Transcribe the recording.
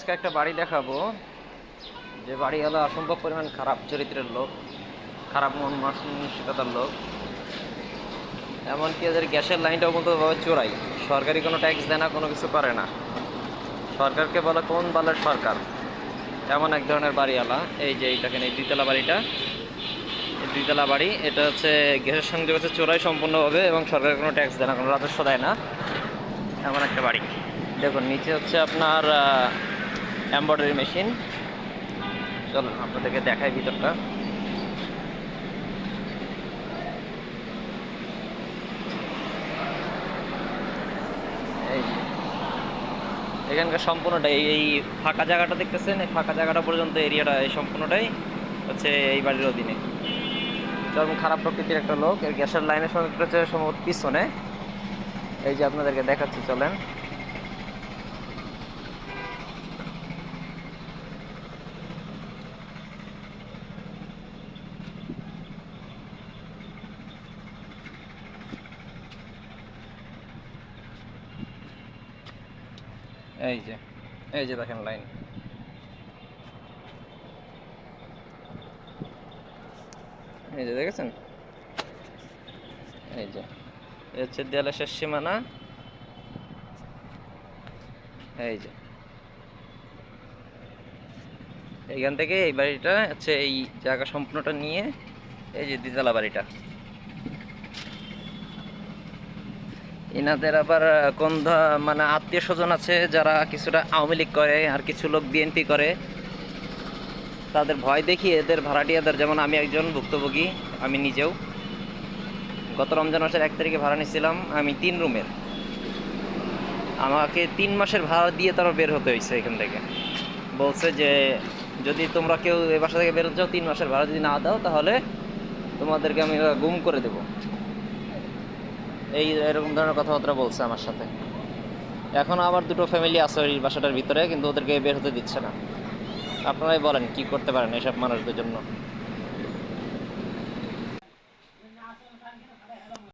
আজকে একটা বাড়ি দেখাবো, যে বাড়িওয়ালা অসম্ভব পরিমাণ খারাপ চরিত্রের লোক, খারাপ মন মানসিকতার লোক। এমনকি এদের গ্যাসের লাইনটাও বলতে চোরাই, সরকারি কোনো ট্যাক্স দেয় না, কোনো কিছু করে না। সরকারকে বলে কোন বালের সরকার, এমন এক ধরনের বাড়িওয়ালা। এই যে দেখেন, এই দ্বিতলা বাড়িটা, এই দ্বিতলা বাড়ি, এটা হচ্ছে গ্যাসের সংযোগ হচ্ছে চোরাই সম্পূর্ণভাবে, এবং সরকারের কোনো ট্যাক্স দেয় না, কোনো রাজস্ব দেয় না, এমন একটা বাড়ি। দেখুন নিচে হচ্ছে আপনার এমব্রয়ডারি মেশিন। চলুন আপনাদেরকে দেখাই ভিতরটা। এই যে এখানকার সম্পূর্ণটাই, এই ফাঁকা জায়গাটা দেখতেছেন, এই ফাঁকা জায়গাটা পর্যন্ত এরিয়াটা, এই সম্পূর্ণটাই হচ্ছে এই বাড়ির অধীনে। যেমন খারাপ প্রকৃতির একটা লোক। এর গ্যাসের লাইনের সঙ্গে হচ্ছে সম্ভবত পিছনে। এই যে আপনাদেরকে দেখাচ্ছি, চলেন। এই যে, এই যে দেখেন লাইন, এই যে দেখেছেন, এই যে হচ্ছে দেয়ালের শেষ সীমানা। এই যে এইখান থেকে এই বাড়িটা হচ্ছে, এই জায়গা সম্পূর্ণটা নিয়ে এই যে দ্বিতলা বাড়িটা। এনাদের আবার কোন মানে আত্মীয় স্বজন আছে যারা কিছুটা আওয়ামী লীগ করে, আর কিছু লোক বিএনপি করে। তাদের ভয় দেখিয়ে এদের ভাড়াটিয়াদের, যেমন আমি একজন ভুক্তভোগী, আমি নিজেও গত রমজান মাসের 1 তারিখে ভাড়া নিয়েছিলাম, আমি 3 রুমের। আমাকে 3 মাসের ভাড়া দিয়ে তারা বের হতে হয়েছে এখান থেকে। বলছে যে যদি তোমরা কেউ এ বাসা থেকে বেরোতে চাও, 3 মাসের ভাড়া যদি না দাও, তাহলে তোমাদেরকে আমি গুম করে দেবো। এরকম ধরনের কথাবার্তা বলছে আমার সাথে। এখনও আবার 2টো ফ্যামিলি আছে ওই বাসাটার ভিতরে, কিন্তু ওদেরকে বের হতে দিচ্ছে না। আপনারাই বলেন কি করতে পারেন এসব মানুষদের জন্য।